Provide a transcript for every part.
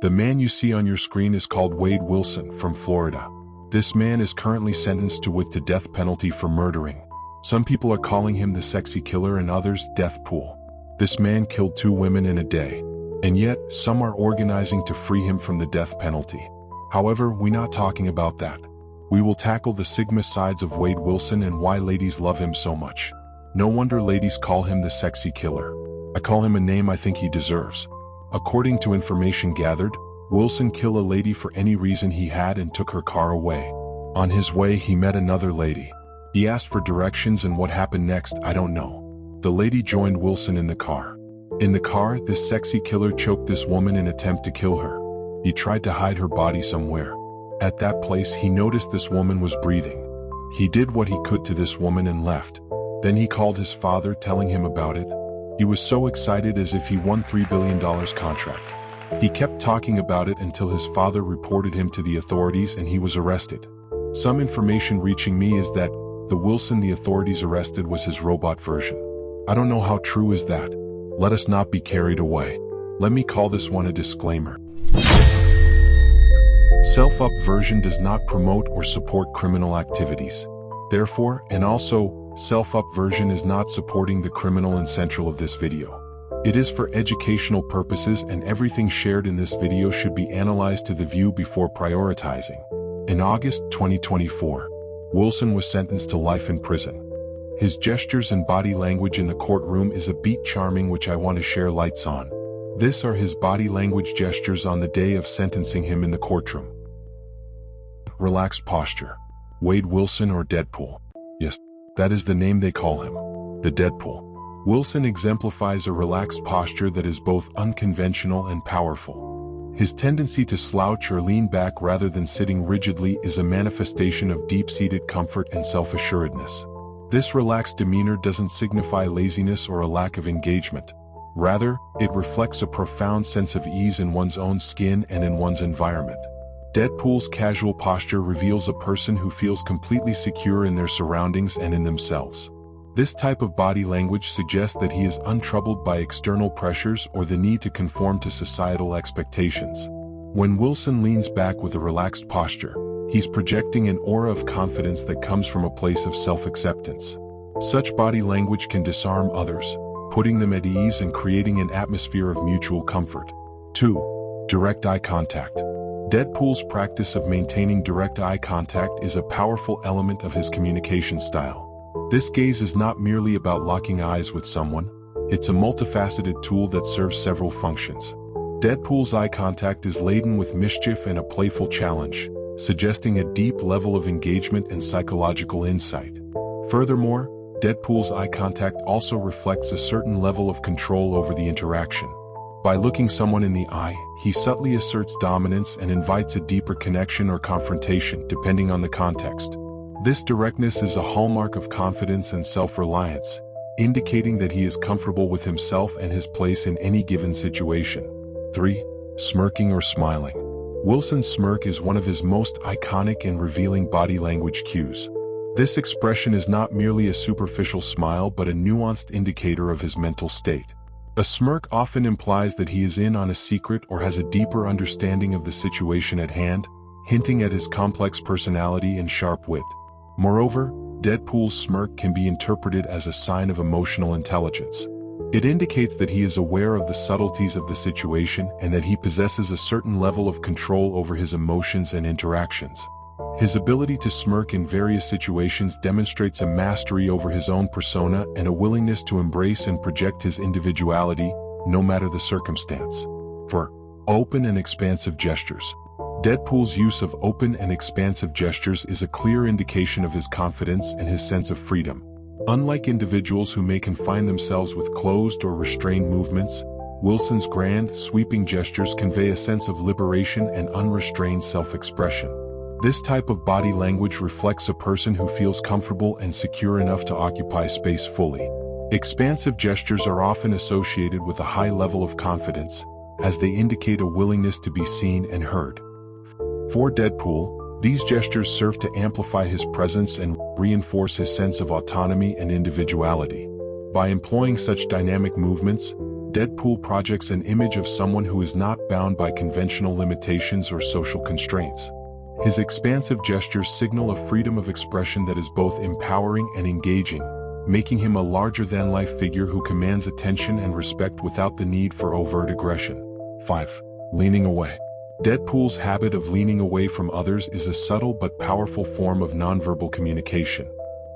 The man you see on your screen is called Wade Wilson from Florida. This man is currently sentenced with the death penalty for murdering. Some people are calling him the sexy killer and others Deathpool. This man killed 2 women in a day. And yet, some are organizing to free him from the death penalty. However, we're not talking about that. We will tackle the sigma sides of Wade Wilson and why ladies love him so much. No wonder ladies call him the sexy killer. I call him a name I think he deserves. According to information gathered, Wilson killed a lady for any reason he had and took her car away. On his way, he met another lady. He asked for directions, and what happened next, I don't know. The lady joined Wilson in the car. In the car, this sexy killer choked this woman in an attempt to kill her. He tried to hide her body somewhere. At that place, he noticed this woman was breathing. He did what he could to this woman and left. Then he called his father, telling him about it. He was so excited, as if he won $3 billion contract. He kept talking about it until his father reported him to the authorities and he was arrested. Some information reaching me is that the Wilson the authorities arrested was his robot version. I don't know how true is that. Let us not be carried away. Let me call this one a disclaimer. Self-up version does not promote or support criminal activities. Therefore, and also, self-up version is not supporting the criminal and central of this video. It is for educational purposes, and everything shared in this video should be analyzed to the view before prioritizing. In August 2024, Wilson was sentenced to life in prison. His gestures and body language in the courtroom is a bit charming, which I want to share lights on. This are his body language gestures on the day of sentencing him in the courtroom. Relaxed posture. Wade Wilson, or Deadpool. Yes, that is the name they call him. The Deadpool. Wilson exemplifies a relaxed posture that is both unconventional and powerful. His tendency to slouch or lean back rather than sitting rigidly is a manifestation of deep-seated comfort and self-assuredness. This relaxed demeanor doesn't signify laziness or a lack of engagement. Rather, it reflects a profound sense of ease in one's own skin and in one's environment. Deadpool's casual posture reveals a person who feels completely secure in their surroundings and in themselves. This type of body language suggests that he is untroubled by external pressures or the need to conform to societal expectations. When Wilson leans back with a relaxed posture, he's projecting an aura of confidence that comes from a place of self-acceptance. Such body language can disarm others, putting them at ease and creating an atmosphere of mutual comfort. 2. Direct eye contact. Deadpool's practice of maintaining direct eye contact is a powerful element of his communication style. This gaze is not merely about locking eyes with someone, it's a multifaceted tool that serves several functions. Deadpool's eye contact is laden with mischief and a playful challenge, suggesting a deep level of engagement and psychological insight. Furthermore, Deadpool's eye contact also reflects a certain level of control over the interaction. By looking someone in the eye, he subtly asserts dominance and invites a deeper connection or confrontation, depending on the context. This directness is a hallmark of confidence and self-reliance, indicating that he is comfortable with himself and his place in any given situation. 3. Smirking or smiling. Wilson's smirk is one of his most iconic and revealing body language cues. This expression is not merely a superficial smile but a nuanced indicator of his mental state. A smirk often implies that he is in on a secret or has a deeper understanding of the situation at hand, hinting at his complex personality and sharp wit. Moreover, Deadpool's smirk can be interpreted as a sign of emotional intelligence. It indicates that he is aware of the subtleties of the situation and that he possesses a certain level of control over his emotions and interactions. His ability to smirk in various situations demonstrates a mastery over his own persona and a willingness to embrace and project his individuality, no matter the circumstance. 4. Open and expansive gestures. Deadpool's use of open and expansive gestures is a clear indication of his confidence and his sense of freedom. Unlike individuals who may confine themselves with closed or restrained movements, Wilson's grand, sweeping gestures convey a sense of liberation and unrestrained self-expression. This type of body language reflects a person who feels comfortable and secure enough to occupy space fully. Expansive gestures are often associated with a high level of confidence, as they indicate a willingness to be seen and heard. For Deadpool, these gestures serve to amplify his presence and reinforce his sense of autonomy and individuality. By employing such dynamic movements, Deadpool projects an image of someone who is not bound by conventional limitations or social constraints. His expansive gestures signal a freedom of expression that is both empowering and engaging, making him a larger-than-life figure who commands attention and respect without the need for overt aggression. 5. Leaning away. Deadpool's habit of leaning away from others is a subtle but powerful form of nonverbal communication.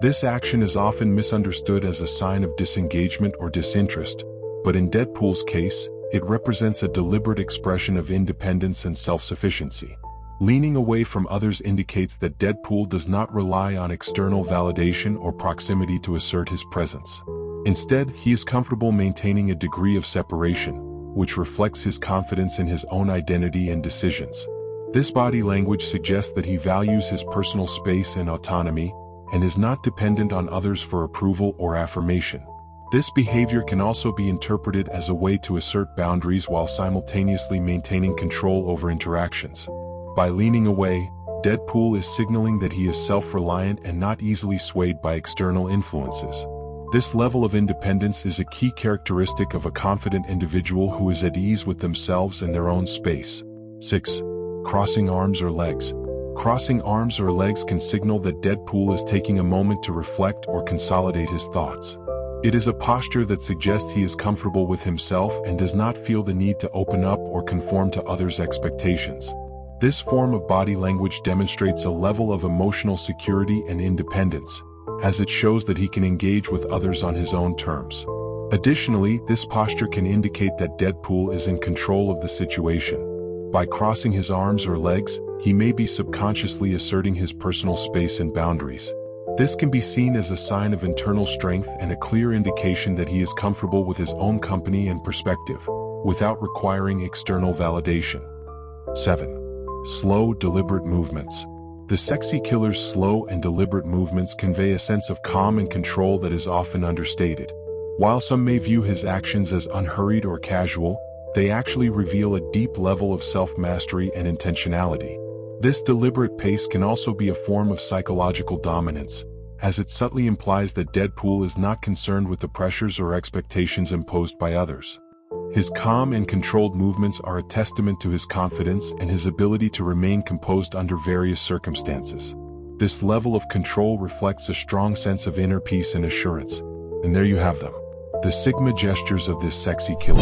This action is often misunderstood as a sign of disengagement or disinterest, but in Deadpool's case, it represents a deliberate expression of independence and self-sufficiency. Leaning away from others indicates that Deadpool does not rely on external validation or proximity to assert his presence. Instead, he is comfortable maintaining a degree of separation, which reflects his confidence in his own identity and decisions. This body language suggests that he values his personal space and autonomy, and is not dependent on others for approval or affirmation. This behavior can also be interpreted as a way to assert boundaries while simultaneously maintaining control over interactions. By leaning away, Deadpool is signaling that he is self-reliant and not easily swayed by external influences. This level of independence is a key characteristic of a confident individual who is at ease with themselves and their own space. 6. Crossing arms or legs. Crossing arms or legs can signal that Deadpool is taking a moment to reflect or consolidate his thoughts. It is a posture that suggests he is comfortable with himself and does not feel the need to open up or conform to others' expectations. This form of body language demonstrates a level of emotional security and independence, as it shows that he can engage with others on his own terms. Additionally, this posture can indicate that Deadpool is in control of the situation. By crossing his arms or legs, he may be subconsciously asserting his personal space and boundaries. This can be seen as a sign of internal strength and a clear indication that he is comfortable with his own company and perspective, without requiring external validation. 7. Slow, deliberate movements. The sexy killer's slow and deliberate movements convey a sense of calm and control that is often understated. While some may view his actions as unhurried or casual, they actually reveal a deep level of self-mastery and intentionality. This deliberate pace can also be a form of psychological dominance, as it subtly implies that Deadpool is not concerned with the pressures or expectations imposed by others. His calm and controlled movements are a testament to his confidence and his ability to remain composed under various circumstances. This level of control reflects a strong sense of inner peace and assurance. And there you have them, the Sigma gestures of this sexy killer.